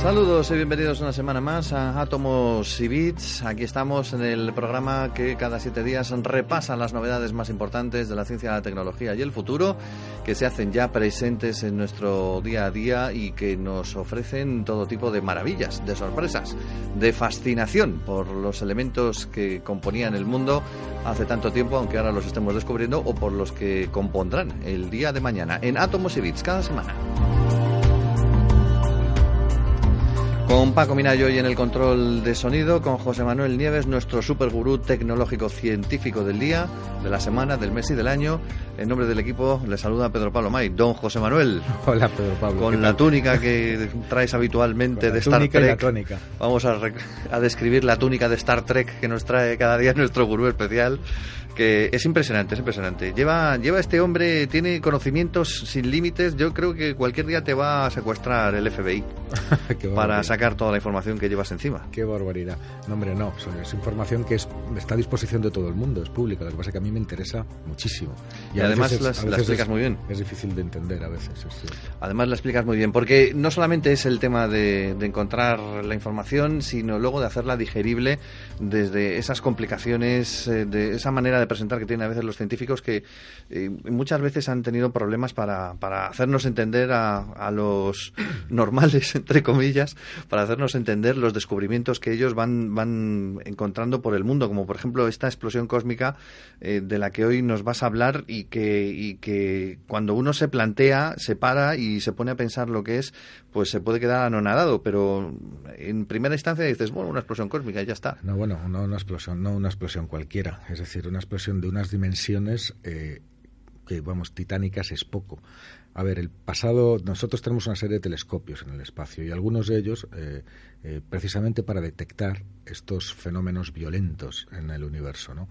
Saludos y bienvenidos una semana más a Átomos y Bits. Aquí estamos en el programa que cada 7 días repasa las novedades más importantes de la ciencia, la tecnología y el futuro, que se hacen ya presentes en nuestro día a día y que nos ofrecen todo tipo de maravillas, de sorpresas, de fascinación por los elementos que componían el mundo hace tanto tiempo, aunque ahora los estemos descubriendo, o por los que compondrán el día de mañana en Átomos y Bits cada semana. Con Paco Minayo y en el control de sonido, con José Manuel Nieves, nuestro supergurú tecnológico científico del día, de la semana, del mes y del año. En nombre del equipo le saluda Pedro Pablo May. Don José Manuel. Hola, Pedro Pablo. Con la túnica que traes habitualmente de Star Trek. Vamos a describir la túnica de Star Trek que nos trae cada día nuestro gurú especial, que es impresionante, es impresionante. Lleva este hombre, tiene conocimientos sin límites. Yo creo que cualquier día te va a secuestrar el FBI para sacar toda la información que llevas encima. Qué barbaridad. No, hombre, no. Es información que está a disposición de todo el mundo, es pública. Lo que pasa es que a mí me interesa muchísimo. Y además la explicas muy bien. Es difícil de entender a veces. Sí. Además la explicas muy bien, porque no solamente es el tema de encontrar la información, sino luego de hacerla digerible desde esas complicaciones, de esa manera de presentar que tienen a veces los científicos, que muchas veces han tenido problemas para hacernos entender a los normales, entre comillas, para hacernos entender los descubrimientos que ellos van encontrando por el mundo, como por ejemplo esta explosión cósmica de la que hoy nos vas a hablar, y que cuando uno se plantea, se para y se pone a pensar lo que es, pues se puede quedar anonadado, pero en primera instancia dices, bueno, una explosión cósmica y ya está. No, bueno, no una explosión cualquiera, es decir, una explosión de unas dimensiones que, vamos, titánicas es poco. A ver, el pasado, nosotros tenemos una serie de telescopios en el espacio y algunos de ellos precisamente para detectar estos fenómenos violentos en el universo, ¿no?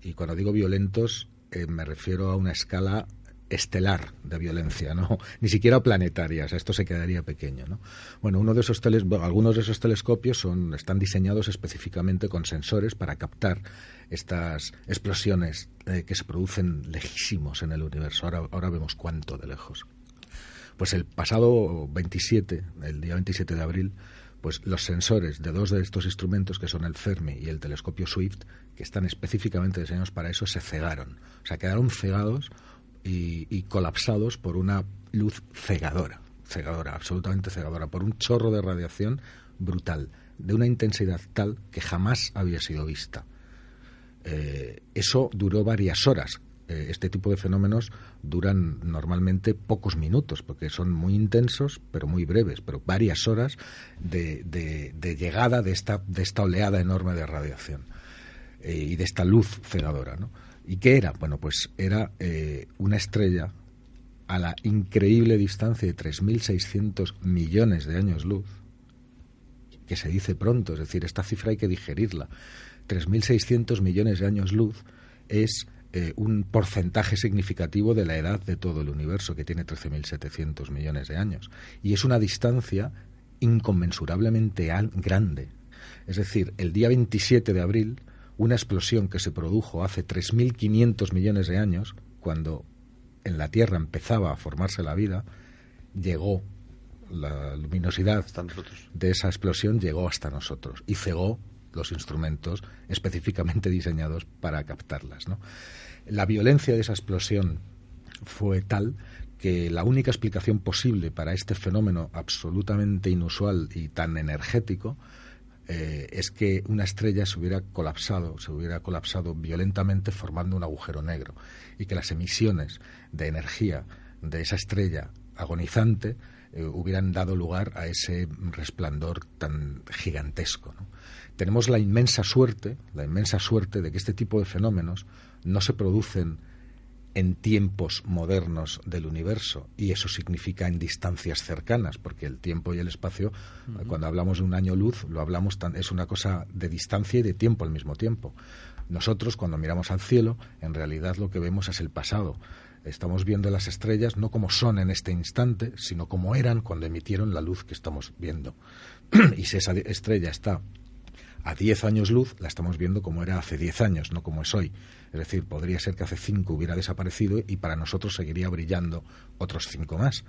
Y cuando digo violentos me refiero a una escala estelar de violencia, no, ni siquiera planetaria, o sea, esto se quedaría pequeño, ¿no? Bueno, algunos de esos telescopios están diseñados específicamente con sensores para captar estas explosiones que se producen lejísimos en el universo. Ahora vemos cuánto de lejos. Pues el pasado el día 27 de abril, pues los sensores de dos de estos instrumentos, que son el Fermi y el telescopio Swift, que están específicamente diseñados para eso, se cegaron. O sea, quedaron cegados y colapsados por una luz cegadora, absolutamente cegadora, por un chorro de radiación brutal, de una intensidad tal que jamás había sido vista. Eso duró varias horas. Este tipo de fenómenos duran normalmente pocos minutos, porque son muy intensos, pero muy breves, pero varias horas de llegada de esta oleada enorme de radiación y de esta luz cegadora, ¿no? ¿Y qué era? Bueno, pues era una estrella a la increíble distancia de 3.600 millones de años luz, que se dice pronto, es decir, esta cifra hay que digerirla. 3.600 millones de años luz es un porcentaje significativo de la edad de todo el universo, que tiene 13.700 millones de años. Y es una distancia inconmensurablemente grande. Es decir, el día 27 de abril, una explosión que se produjo hace 3.500 millones de años, cuando en la Tierra empezaba a formarse la vida, la luminosidad de esa explosión llegó hasta nosotros y cegó los instrumentos específicamente diseñados para captarlas, ¿no? La violencia de esa explosión fue tal que la única explicación posible para este fenómeno absolutamente inusual y tan energético es que una estrella se hubiera colapsado violentamente, formando un agujero negro, y que las emisiones de energía de esa estrella agonizante hubieran dado lugar a ese resplandor tan gigantesco, ¿no? Tenemos la inmensa suerte de que este tipo de fenómenos no se producen en tiempos modernos del universo, y eso significa en distancias cercanas, porque el tiempo y el espacio, cuando hablamos de un año luz, es una cosa de distancia y de tiempo al mismo tiempo. Nosotros, cuando miramos al cielo, en realidad lo que vemos es el pasado. Estamos viendo las estrellas no como son en este instante, sino como eran cuando emitieron la luz que estamos viendo. Y si esa estrella está a 10 años luz la estamos viendo como era hace 10 años, no como es hoy. Es decir, podría ser que hace 5 hubiera desaparecido y para nosotros seguiría brillando otros 5 más.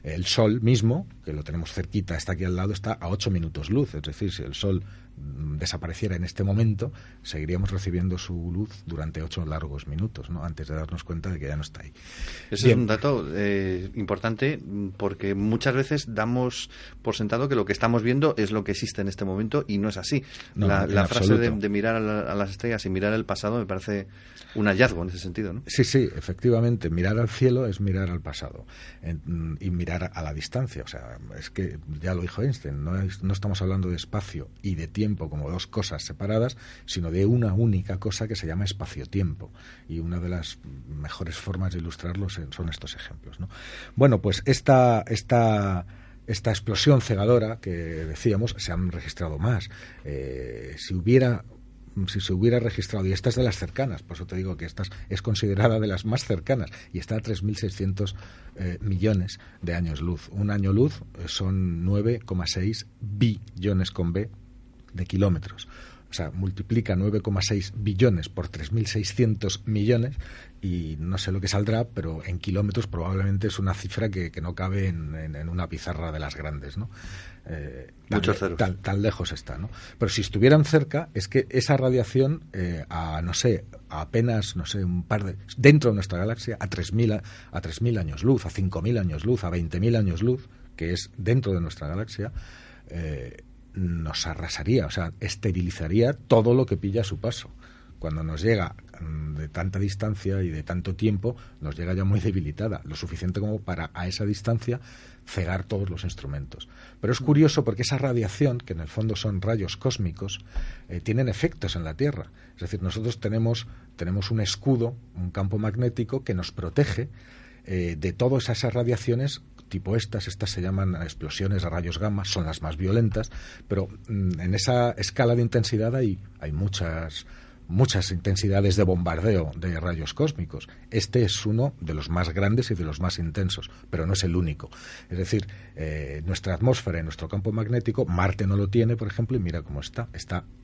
El Sol mismo, que lo tenemos cerquita, está aquí al lado, está a 8 minutos luz. Es decir, si el Sol desapareciera en este momento, seguiríamos recibiendo su luz durante 8 largos minutos, ¿no? Antes de darnos cuenta de que ya no está ahí. Ese es un dato importante, porque muchas veces damos por sentado que lo que estamos viendo es lo que existe en este momento y no es así. No, la frase de mirar a las estrellas y mirar el pasado me parece un hallazgo en ese sentido, ¿no? Sí, sí, efectivamente, mirar al cielo es mirar al pasado y mirar a la distancia. O sea, es que ya lo dijo Einstein, no estamos hablando de espacio y de tiempo como dos cosas separadas, sino de una única cosa que se llama espacio-tiempo. Y una de las mejores formas de ilustrarlo son estos ejemplos, ¿no? Bueno, pues esta explosión cegadora que decíamos, se han registrado más. Si se hubiera registrado, y esta es de las cercanas, por eso te digo que esta es considerada de las más cercanas, y está a 3.600 millones de años luz. Un año luz son 9,6 billones con B de kilómetros. O sea, multiplica 9,6 billones por 3.600 millones y no sé lo que saldrá, pero en kilómetros probablemente es una cifra que no cabe en una pizarra de las grandes, ¿no? Muchos ceros. Tan lejos está, ¿no? Pero si estuvieran cerca, es que esa radiación a apenas, un par de... dentro de nuestra galaxia, a 3.000 años luz, a 5.000 años luz, a 20.000 años luz, que es dentro de nuestra galaxia, nos arrasaría, o sea, esterilizaría todo lo que pilla a su paso. Cuando nos llega de tanta distancia y de tanto tiempo, nos llega ya muy debilitada, lo suficiente como para a esa distancia cegar todos los instrumentos. Pero es curioso porque esa radiación, que en el fondo son rayos cósmicos, tienen efectos en la Tierra. Es decir, nosotros tenemos un escudo, un campo magnético que nos protege de todas esas radiaciones tipo estas se llaman explosiones a rayos gamma, son las más violentas, pero en esa escala de intensidad hay muchas intensidades de bombardeo de rayos cósmicos. Este es uno de los más grandes y de los más intensos, pero no es el único. Es decir, nuestra atmósfera y nuestro campo magnético, Marte no lo tiene, por ejemplo, y mira cómo está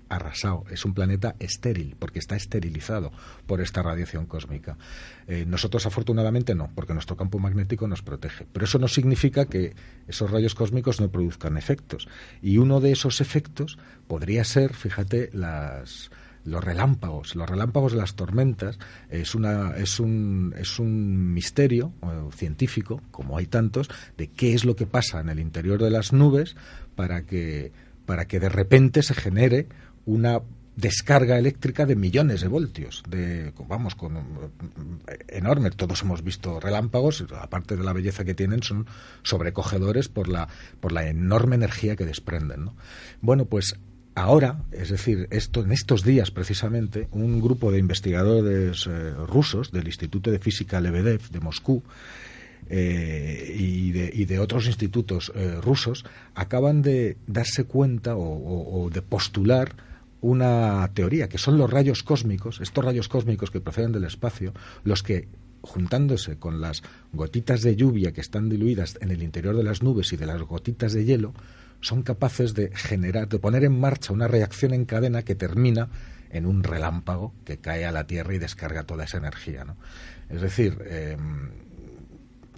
arrasado. Es un planeta estéril, porque está esterilizado por esta radiación cósmica. Nosotros, afortunadamente, no, porque nuestro campo magnético nos protege. Pero eso no significa que esos rayos cósmicos no produzcan efectos. Y uno de esos efectos podría ser, fíjate, los relámpagos de las tormentas. Es un misterio científico, como hay tantos, de qué es lo que pasa en el interior de las nubes para que de repente se genere una descarga eléctrica de millones de voltios, enormes. Todos hemos visto relámpagos, aparte de la belleza que tienen, son sobrecogedores por la enorme energía que desprenden, ¿no? Bueno, pues ahora, es decir, en estos días precisamente, un grupo de investigadores rusos del Instituto de Física Lebedev de Moscú y de otros institutos rusos acaban de darse cuenta o de postular una teoría, que son los rayos cósmicos, estos rayos cósmicos que proceden del espacio, los que, juntándose con las gotitas de lluvia que están diluidas en el interior de las nubes y de las gotitas de hielo, son capaces de poner en marcha una reacción en cadena que termina en un relámpago que cae a la Tierra y descarga toda esa energía, ¿no? Es decir,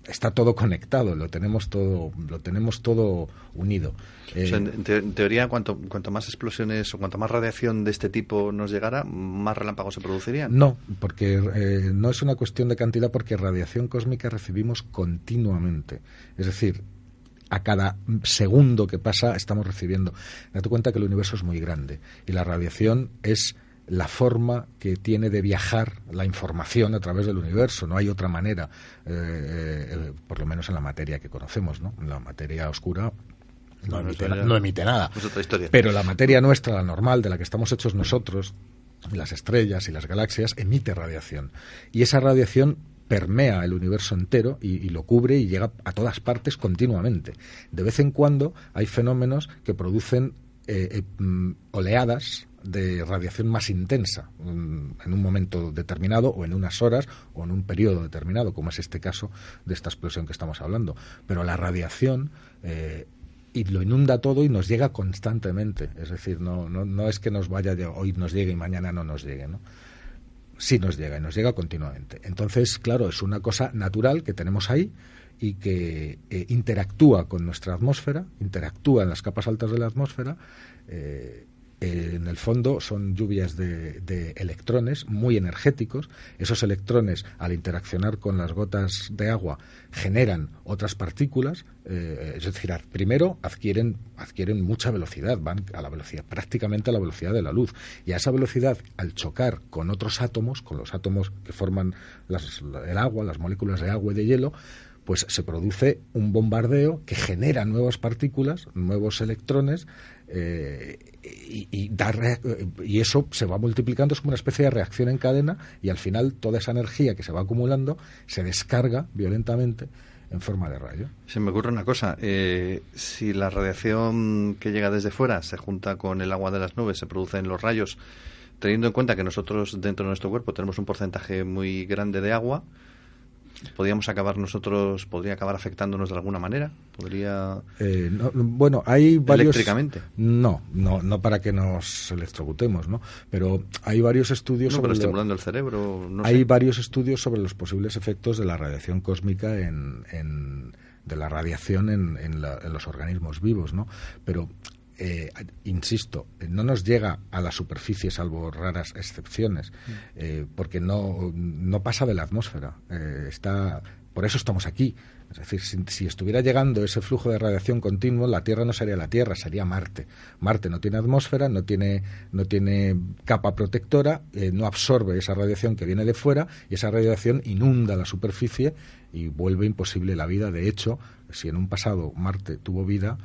está todo conectado, lo tenemos todo unido. O sea, en teoría, cuanto más explosiones o cuanto más radiación de este tipo nos llegara, más relámpagos se producirían. No, porque no es una cuestión de cantidad, porque radiación cósmica recibimos continuamente. Es decir, a cada segundo que pasa estamos recibiendo. Date cuenta que el universo es muy grande y la radiación es la forma que tiene de viajar la información a través del universo. No hay otra manera, por lo menos en la materia que conocemos, ¿no? En la materia oscura no emite nada. Es otra historia. Pero la materia nuestra, la normal, de la que estamos hechos nosotros, las estrellas y las galaxias, emite radiación. Y esa radiación permea el universo entero y lo cubre y llega a todas partes continuamente. De vez en cuando hay fenómenos que producen oleadas de radiación más intensa en un momento determinado o en unas horas o en un periodo determinado, como es este caso de esta explosión que estamos hablando. Pero la radiación y lo inunda todo y nos llega constantemente. Es decir, no es que nos vaya hoy nos llegue y mañana no nos llegue, ¿no? Sí nos llega y nos llega continuamente. Entonces, claro, es una cosa natural que tenemos ahí y que interactúa con nuestra atmósfera, interactúa en las capas altas de la atmósfera. En el fondo son lluvias de electrones muy energéticos. Esos electrones, al interaccionar con las gotas de agua, generan otras partículas. Es decir, primero adquieren mucha velocidad, van a la velocidad, prácticamente a la velocidad de la luz. Y a esa velocidad, al chocar con otros átomos, con los átomos que forman el agua, las moléculas de agua y de hielo, pues se produce un bombardeo que genera nuevas partículas, nuevos electrones, y eso se va multiplicando, es como una especie de reacción en cadena, y al final toda esa energía que se va acumulando se descarga violentamente en forma de rayo. Se me ocurre una cosa, si la radiación que llega desde fuera se junta con el agua de las nubes, se producen los rayos, teniendo en cuenta que nosotros dentro de nuestro cuerpo tenemos un porcentaje muy grande de agua, podría acabar afectándonos de alguna manera, bueno, hay varios, eléctricamente. No para que nos electrocutemos, ¿no? Pero hay varios estudios sobre estimulando el cerebro, hay varios estudios sobre los posibles efectos de la radiación cósmica de la radiación en los organismos vivos, ¿no? Pero insisto, no nos llega a la superficie salvo raras excepciones, porque no pasa de la atmósfera, por eso estamos aquí. Es decir, si estuviera llegando ese flujo de radiación continuo, la Tierra no sería la Tierra, sería Marte. Marte no tiene atmósfera, no tiene capa protectora, no absorbe esa radiación que viene de fuera, y esa radiación inunda la superficie y vuelve imposible la vida. De hecho, si en un pasado Marte tuvo vida,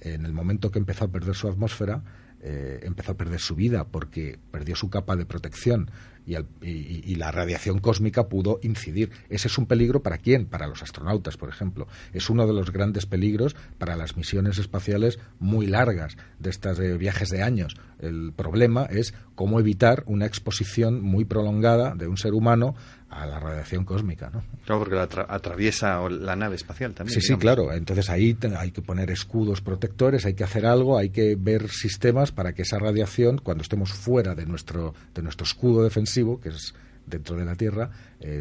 en el momento que empezó a perder su atmósfera, empezó a perder su vida, porque perdió su capa de protección y la radiación cósmica pudo incidir. Ese es un peligro ¿para quién? Para los astronautas, por ejemplo. Es uno de los grandes peligros para las misiones espaciales muy largas, de estas de viajes de años. El problema es cómo evitar una exposición muy prolongada de un ser humano a la radiación cósmica, ¿no? Claro, porque atraviesa la nave espacial también. Sí, claro. Entonces ahí hay que poner escudos protectores, hay que hacer algo, hay que ver sistemas para que esa radiación, cuando estemos fuera de nuestro escudo defensivo, que es dentro de la Tierra,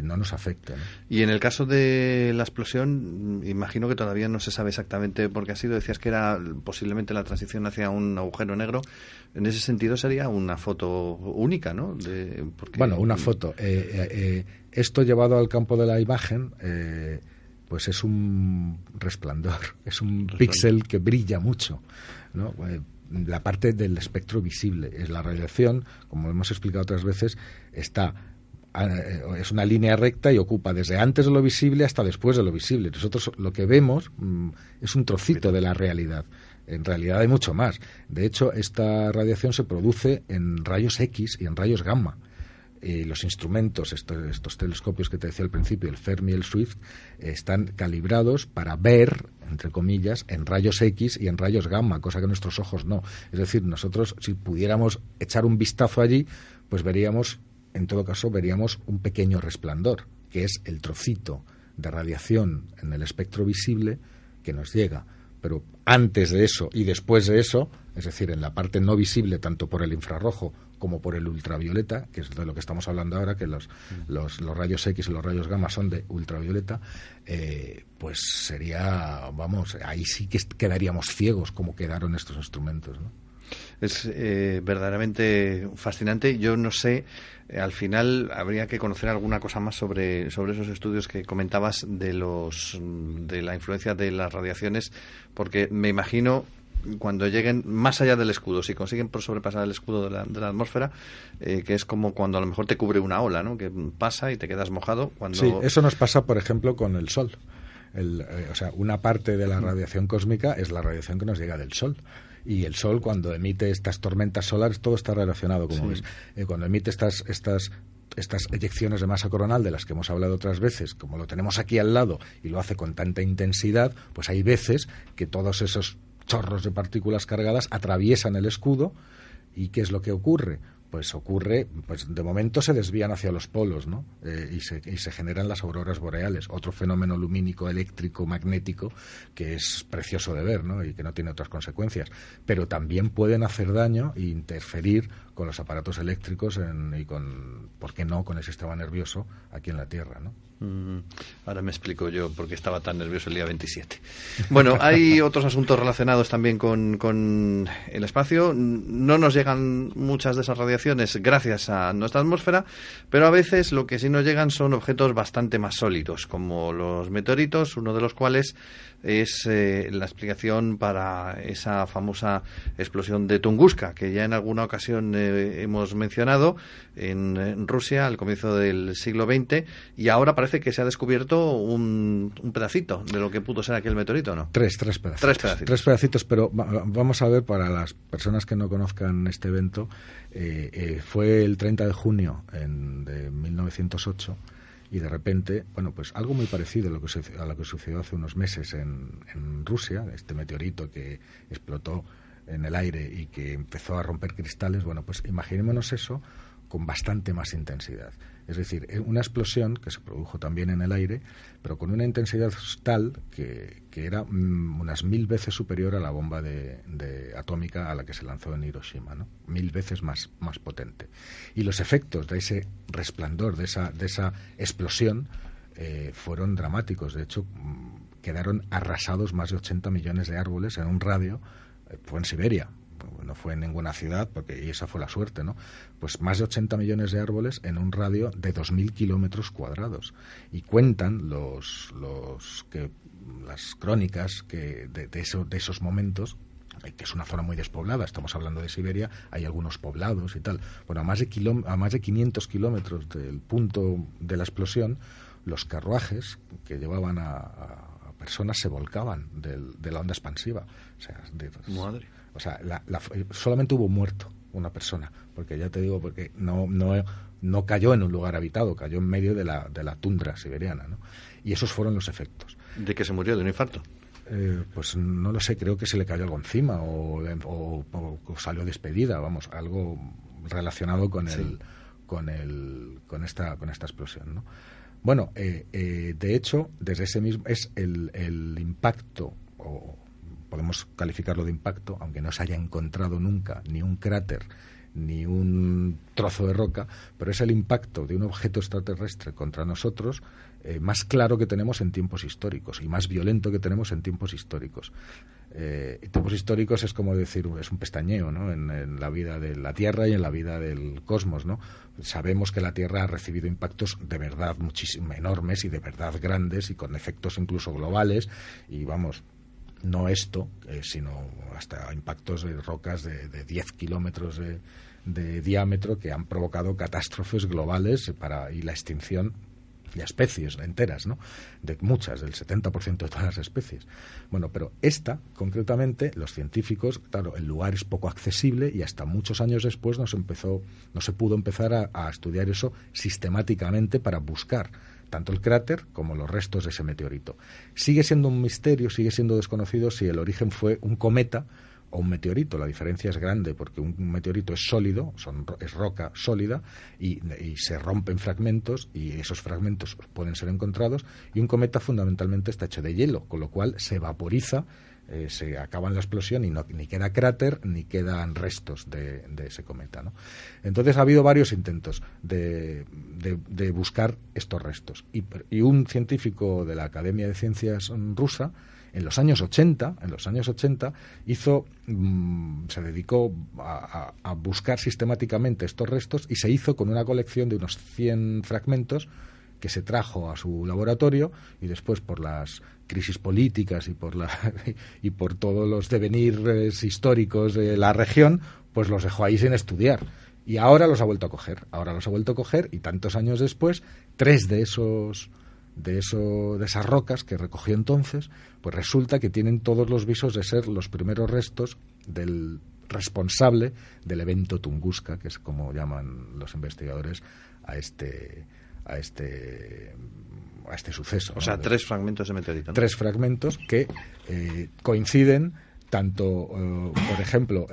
no nos afecte, ¿no? Y en el caso de la explosión, imagino que todavía no se sabe exactamente por qué ha sido. Decías que era posiblemente la transición hacia un agujero negro. En ese sentido sería una foto única, ¿no? Bueno, una foto. Esto llevado al campo de la imagen, pues es un resplandor, es un píxel que brilla mucho, ¿no? La parte del espectro visible es la radiación, como hemos explicado otras veces, es una línea recta y ocupa desde antes de lo visible hasta después de lo visible. Nosotros lo que vemos es un trocito de la realidad. En realidad hay mucho más. De hecho, esta radiación se produce en rayos X y en rayos gamma. Los instrumentos, estos telescopios que te decía al principio, el Fermi y el Swift, están calibrados para ver, entre comillas, en rayos X y en rayos gamma, cosa que nuestros ojos no. Es decir, nosotros, si pudiéramos echar un vistazo allí, pues en todo caso veríamos un pequeño resplandor, que es el trocito de radiación en el espectro visible que nos llega. Pero antes de eso y después de eso, es decir, en la parte no visible, tanto por el infrarrojo como por el ultravioleta, que es de lo que estamos hablando ahora, que los rayos X y los rayos gamma son de ultravioleta, pues sería, ahí sí que quedaríamos ciegos como quedaron estos instrumentos, ¿no? Es verdaderamente fascinante. Yo no sé, al final habría que conocer alguna cosa más sobre esos estudios que comentabas de la influencia de las radiaciones, porque me imagino cuando lleguen más allá del escudo, si consiguen sobrepasar el escudo de la atmósfera, que es como cuando a lo mejor te cubre una ola, ¿no? Que pasa y te quedas mojado. Sí, eso nos pasa, por ejemplo, con el Sol. Una parte de la radiación cósmica es la radiación que nos llega del Sol. Y el Sol, cuando emite estas tormentas solares, todo está relacionado, como ves. Cuando emite estas eyecciones de masa coronal de las que hemos hablado otras veces, como lo tenemos aquí al lado y lo hace con tanta intensidad, pues hay veces que todos esos chorros de partículas cargadas atraviesan el escudo. ¿Y qué es lo que ocurre? pues ocurre, pues de momento se desvían hacia los polos, ¿no? Y se generan las auroras boreales, otro fenómeno lumínico, eléctrico, magnético, que es precioso de ver, ¿no? Y que no tiene otras consecuencias. Pero también pueden hacer daño e interferir con los aparatos eléctricos y con, ¿por qué no?, con el sistema nervioso aquí en la Tierra, ¿no? Ahora me explico yo por qué estaba tan nervioso el día 27. Bueno, hay otros asuntos relacionados también con el espacio. No nos llegan muchas de esas radiaciones gracias a nuestra atmósfera, pero a veces lo que sí nos llegan son objetos bastante más sólidos, como los meteoritos, uno de los cuales es la explicación para esa famosa explosión de Tunguska, que ya en alguna ocasión hemos mencionado en Rusia al comienzo del siglo XX, y ahora parece que se ha descubierto un pedacito de lo que pudo ser aquel meteorito, ¿no? Tres pedacitos. Tres pedacitos, pero vamos a ver, para las personas que no conozcan este evento, fue el 30 de junio de 1908, y de repente, bueno, pues algo muy parecido a lo que sucedió hace unos meses en Rusia, este meteorito que explotó en el aire y que empezó a romper cristales. Bueno, pues imaginémonos eso con bastante más intensidad. Es decir, una explosión que se produjo también en el aire, pero con una intensidad tal que era unas 1000 veces superior a la bomba atómica a la que se lanzó en Hiroshima, ¿no? 1000 veces más potente. Y los efectos de ese resplandor, de esa explosión, fueron dramáticos. De hecho, quedaron arrasados más de 80 millones de árboles en un radio. Fue en Siberia, no fue en ninguna ciudad, y esa fue la suerte, ¿no? Pues más de 80 millones de árboles en un radio de 2.000 kilómetros cuadrados. Y cuentan las crónicas de esos momentos, que es una zona muy despoblada, estamos hablando de Siberia, hay algunos poblados y tal. Bueno, a más de 500 kilómetros del punto de la explosión, los carruajes que llevaban a personas se volcaban de la onda expansiva. Madre. O sea, solamente hubo muerto una persona, porque ya te digo, porque no cayó en un lugar habitado, cayó en medio de la tundra siberiana, ¿no? Y esos fueron los efectos. ¿De qué se murió? ¿De un infarto? Pues no lo sé, creo que se le cayó algo encima o salió despedida, vamos, algo relacionado con esta explosión, ¿no? Bueno, de hecho, desde ese mismo es el impacto, o podemos calificarlo de impacto, aunque no se haya encontrado nunca ni un cráter ni un trozo de roca, pero es el impacto de un objeto extraterrestre contra nosotros más claro que tenemos en tiempos históricos y más violento que tenemos en tiempos históricos. Tiempos históricos es como decir, es un pestañeo, ¿no?, en la vida de la Tierra y en la vida del cosmos, ¿no? Sabemos que la Tierra ha recibido impactos de verdad muchísimo enormes y de verdad grandes y con efectos incluso globales, y vamos, no esto, sino hasta impactos de rocas de 10 kilómetros de diámetro que han provocado catástrofes globales y la extinción de especies enteras, ¿no? De muchas, del 70% de todas las especies. Bueno, pero esta, concretamente, los científicos, claro, el lugar es poco accesible y hasta muchos años después no se pudo empezar a estudiar eso sistemáticamente para buscar tanto el cráter como los restos de ese meteorito. Sigue siendo un misterio, sigue siendo desconocido si el origen fue un cometa o un meteorito. La diferencia es grande porque un meteorito es sólido, es roca sólida y se rompe en fragmentos y esos fragmentos pueden ser encontrados, y un cometa fundamentalmente está hecho de hielo, con lo cual se vaporiza, se acaba en la explosión y ni queda cráter ni quedan restos de ese cometa, ¿no? Entonces ha habido varios intentos de buscar estos restos y un científico de la Academia de Ciencias rusa en los años 80 se dedicó a buscar sistemáticamente estos restos y se hizo con una colección de unos 100 fragmentos que se trajo a su laboratorio, y después por las crisis políticas y por todos los devenires históricos de la región, pues los dejó ahí sin estudiar. Y ahora los ha vuelto a coger. Y tantos años después, 3 de esas rocas que recogió entonces, pues resulta que tienen todos los visos de ser los primeros restos del responsable del evento Tunguska, que es como llaman los investigadores a este suceso. O sea, 3 fragmentos de meteorito, ¿no? 3 fragmentos que coinciden tanto, por ejemplo,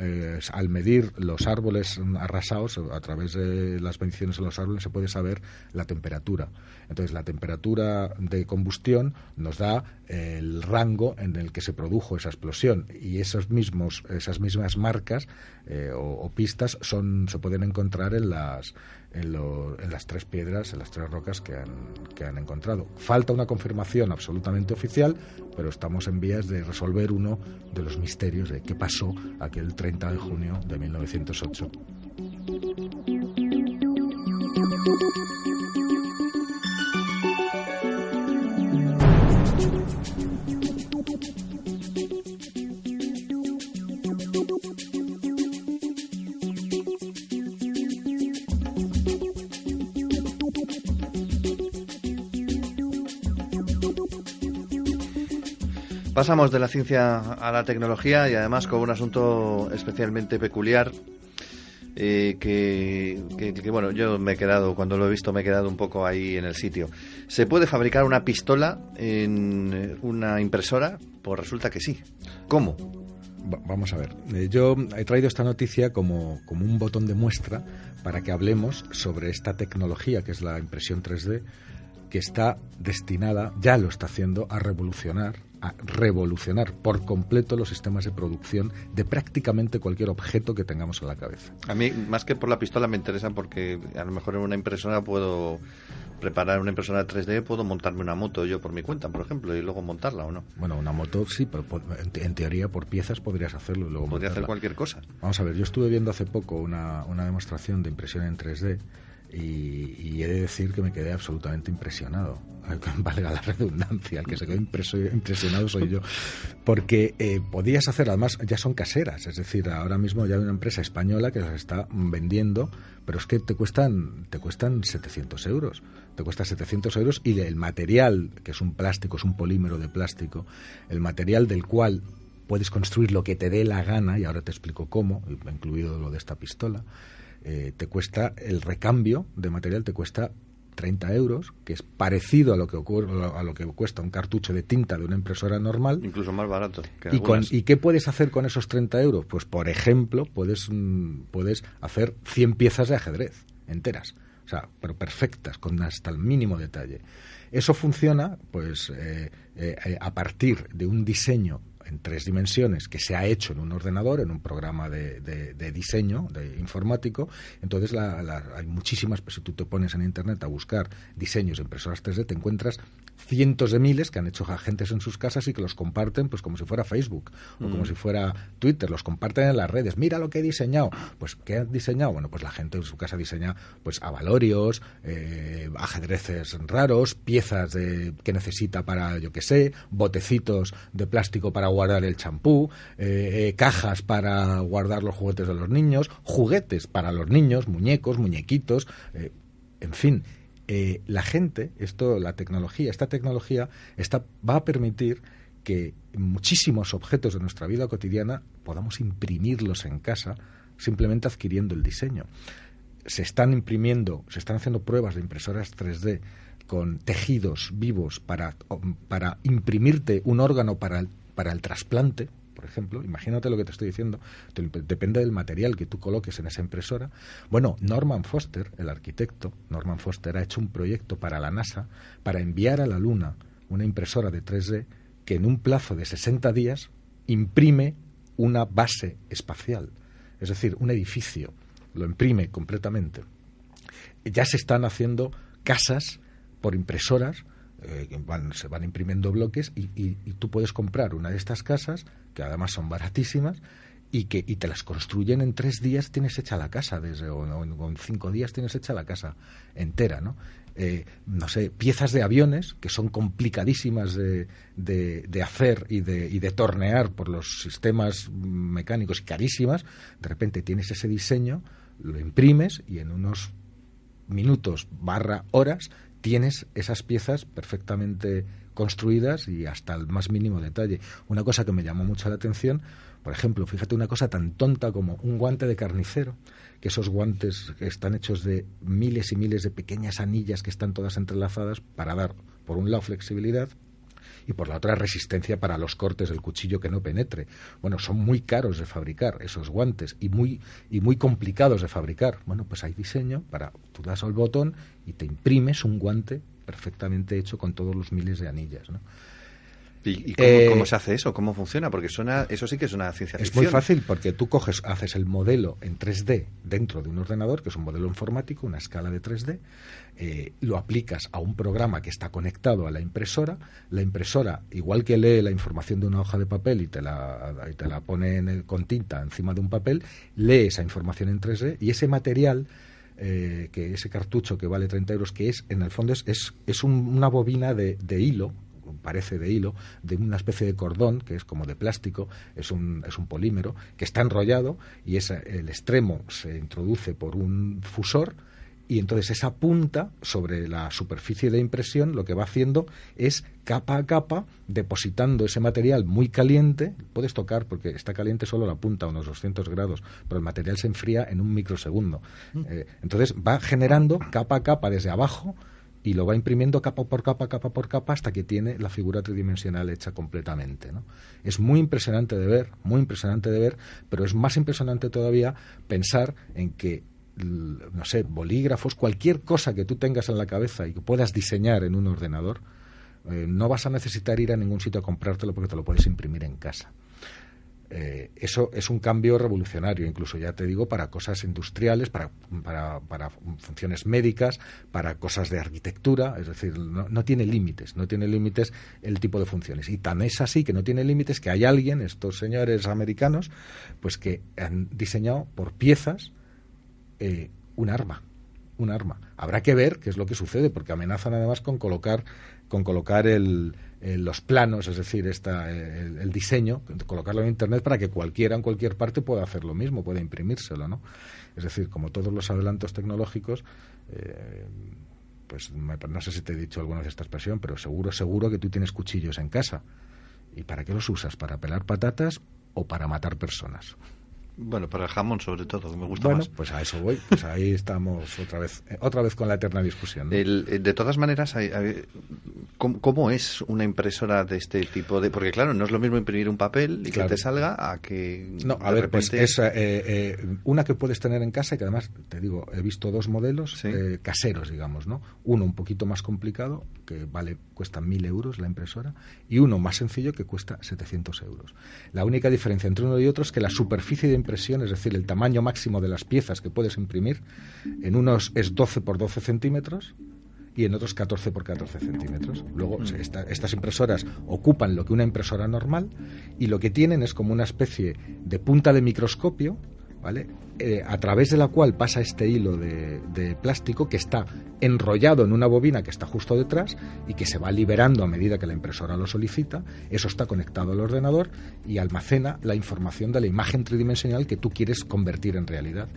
al medir los árboles arrasados, a través de las mediciones en los árboles se puede saber la temperatura. Entonces, la temperatura de combustión nos da el rango en el que se produjo esa explosión, y esas mismas marcas o pistas se pueden encontrar en las tres piedras, en las tres rocas que han encontrado. Falta una confirmación absolutamente oficial, pero estamos en vías de resolver uno de los misterios de qué pasó aquel 30 de junio de 1908. Pasamos de la ciencia a la tecnología, y además con un asunto especialmente peculiar que bueno, yo me he quedado, cuando lo he visto me he quedado un poco ahí en el sitio. ¿Se puede fabricar una pistola en una impresora? Pues resulta que sí. ¿Cómo? Vamos a ver. Yo he traído esta noticia como un botón de muestra para que hablemos sobre esta tecnología que es la impresión 3D, que está destinada, ya lo está haciendo, a revolucionar por completo los sistemas de producción de prácticamente cualquier objeto que tengamos en la cabeza. A mí, más que por la pistola, me interesa porque a lo mejor en una impresora puedo preparar una impresora 3D, puedo montarme una moto yo por mi cuenta, por ejemplo, y luego montarla, ¿o no? Bueno, una moto sí, pero en teoría por piezas podrías hacerlo y luego podría montarla. hacer cualquier cosa. Vamos a ver, yo estuve viendo hace poco una demostración de impresión en 3D y he de decir que me quedé absolutamente impresionado. Valga la redundancia, el que se quedó impresionado soy yo, porque podías hacer, además ya son caseras, es decir, ahora mismo ya hay una empresa española que las está vendiendo, pero es que te cuestan 700 euros, te cuesta 700 euros, y el material, que es un plástico, es un polímero de plástico, el material del cual puedes construir lo que te dé la gana, y ahora te explico cómo, incluido lo de esta pistola. Te cuesta, el recambio de material te cuesta 30 euros, que es parecido a lo que cuesta un cartucho de tinta de una impresora normal. Incluso más barato. ¿Y qué puedes hacer con esos 30 euros? Pues, por ejemplo, puedes hacer 100 piezas de ajedrez enteras, o sea, pero perfectas, con hasta el mínimo detalle. Eso funciona, pues, a partir de un diseño en 3 dimensiones que se ha hecho en un ordenador, en un programa de diseño informático. Entonces hay muchísimas, pues, si tú te pones en internet a buscar diseños de impresoras 3D, te encuentras cientos de miles que han hecho agentes en sus casas y que los comparten, pues, como si fuera Facebook o como si fuera Twitter, los comparten en las redes. Mira lo que he diseñado. Pues, ¿qué han diseñado? Bueno, pues la gente en su casa diseña, pues, abalorios, ajedrezes raros, piezas que necesita para, yo qué sé, botecitos de plástico para guardar el champú, cajas para guardar los juguetes de los niños, juguetes para los niños, muñecos, muñequitos, en fin. Esta tecnología va a permitir que muchísimos objetos de nuestra vida cotidiana podamos imprimirlos en casa simplemente adquiriendo el diseño. Se están haciendo pruebas de impresoras 3D con tejidos vivos para imprimirte un órgano para el trasplante, por ejemplo. Imagínate lo que te estoy diciendo. Depende del material que tú coloques en esa impresora. Bueno, Norman Foster, el arquitecto, ha hecho un proyecto para la NASA para enviar a la Luna una impresora de 3D que en un plazo de 60 días imprime una base espacial, es decir, un edificio, lo imprime completamente. Ya se están haciendo casas por impresoras, se van imprimiendo bloques y tú puedes comprar una de estas casas, que además son baratísimas, y te las construyen en 3 días, tienes hecha la casa, o en 5 días tienes hecha la casa entera, ¿no? No sé, piezas de aviones que son complicadísimas de hacer y de tornear por los sistemas mecánicos, y carísimas. De repente tienes ese diseño, lo imprimes y en unos minutos / horas tienes esas piezas perfectamente construidas y hasta el más mínimo detalle. Una cosa que me llamó mucho la atención, por ejemplo, fíjate, una cosa tan tonta como un guante de carnicero, que esos guantes que están hechos de miles y miles de pequeñas anillas que están todas entrelazadas para dar, por un lado, flexibilidad Y por la otra, resistencia para los cortes del cuchillo que no penetre. Bueno, son muy caros de fabricar esos guantes y muy complicados de fabricar. Bueno, pues hay diseño para, tú das al botón y te imprimes un guante perfectamente hecho con todos los miles de anillas, ¿no? ¿Y cómo se hace eso? ¿Cómo funciona? Porque eso sí que es una ciencia ficción. Es muy fácil, porque tú haces el modelo en 3D dentro de un ordenador, que es un modelo informático, una escala de 3D, lo aplicas a un programa que está conectado a la impresora, igual que lee la información de una hoja de papel y te la pone con tinta encima de un papel, lee esa información en 3D y ese material, que ese cartucho que vale 30 euros, que es, en el fondo, es una bobina de hilo, parece de hilo, de una especie de cordón que es como de plástico, es un polímero que está enrollado y el extremo se introduce por un fusor y entonces esa punta sobre la superficie de impresión lo que va haciendo es capa a capa depositando ese material muy caliente. Puedes tocar porque está caliente solo la punta, unos 200 grados, pero el material se enfría en un microsegundo. Entonces va generando capa a capa desde abajo y lo va imprimiendo capa por capa hasta que tiene la figura tridimensional hecha completamente, ¿no? Es muy impresionante de ver, pero es más impresionante todavía pensar en que, no sé, bolígrafos, cualquier cosa que tú tengas en la cabeza y que puedas diseñar en un ordenador, no vas a necesitar ir a ningún sitio a comprártelo porque te lo puedes imprimir en casa. Eso es un cambio revolucionario, incluso, ya te digo, para cosas industriales, para funciones médicas, para cosas de arquitectura. Es decir, no tiene límites el tipo de funciones. Y tan es así que no tiene límites que hay alguien, estos señores americanos, pues que han diseñado por piezas un arma. Habrá que ver qué es lo que sucede, porque amenazan además con colocar los planos, es decir, el diseño, colocarlo en Internet para que cualquiera en cualquier parte pueda hacer lo mismo, pueda imprimírselo, ¿no? Es decir, como todos los adelantos tecnológicos, pues no sé si te he dicho alguna vez esta expresión, pero seguro que tú tienes cuchillos en casa. ¿Y para qué los usas? ¿Para pelar patatas o para matar personas? Bueno, para el jamón sobre todo, que me gusta más. Bueno, pues a eso voy. Pues ahí estamos otra vez con la eterna discusión, ¿no? De todas maneras, ¿cómo es una impresora de este tipo? Porque claro, no es lo mismo imprimir un papel y claro, que te salga a que... No, a ver, repente... pues es una que puedes tener en casa y que además, te digo, he visto dos modelos, ¿sí?, caseros, digamos, ¿no? Uno un poquito más complicado, que cuesta 1.000 euros la impresora, y uno más sencillo que cuesta 700 euros. La única diferencia entre uno y otro es que la superficie de impresión, es decir, el tamaño máximo de las piezas que puedes imprimir, en unos es 12 por 12 centímetros y en otros 14 por 14 centímetros. Luego, estas impresoras ocupan lo que una impresora normal y lo que tienen es como una especie de punta de microscopio, ¿vale? A través de la cual pasa este hilo de plástico que está enrollado en una bobina que está justo detrás y que se va liberando a medida que la impresora lo solicita. Eso está conectado al ordenador y almacena la información de la imagen tridimensional que tú quieres convertir en realidad.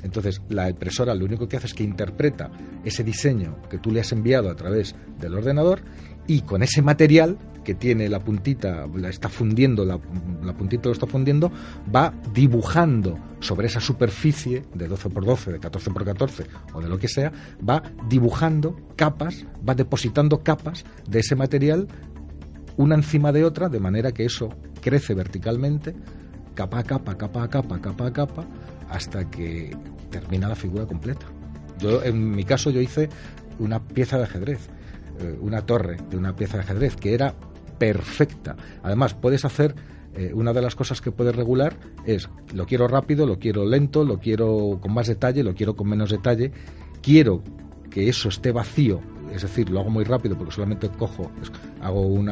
Entonces, la impresora lo único que hace es que interpreta ese diseño que tú le has enviado a través del ordenador y con ese material que tiene la puntita, la está fundiendo, la puntita lo está fundiendo, va dibujando sobre esa superficie de 12 por 12, de 14 por 14 o de lo que sea, va dibujando capas, va depositando capas de ese material una encima de otra, de manera que eso crece verticalmente, capa a capa, hasta que termina la figura completa. En mi caso, yo hice una pieza de ajedrez, una torre de una pieza de ajedrez que era perfecta. Además, puedes hacer, una de las cosas que puedes regular es, lo quiero rápido, lo quiero lento, lo quiero con más detalle, lo quiero con menos detalle, quiero que eso esté vacío, es decir, lo hago muy rápido porque solamente hago un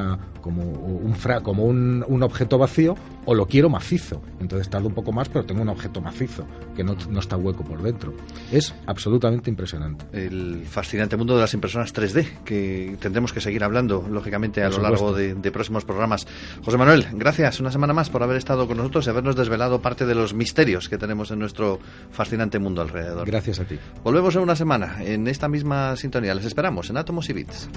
objeto vacío, o lo quiero macizo, entonces tardo un poco más pero tengo un objeto macizo que no está hueco por dentro. Es absolutamente impresionante. El fascinante mundo de las impresoras 3D, que tendremos que seguir hablando lógicamente a lo largo de próximos programas. José Manuel, gracias una semana más por haber estado con nosotros y habernos desvelado parte de los misterios que tenemos en nuestro fascinante mundo alrededor. Gracias a ti. Volvemos en una semana en esta misma sintonía. Les esperamos en Átomos y Bits.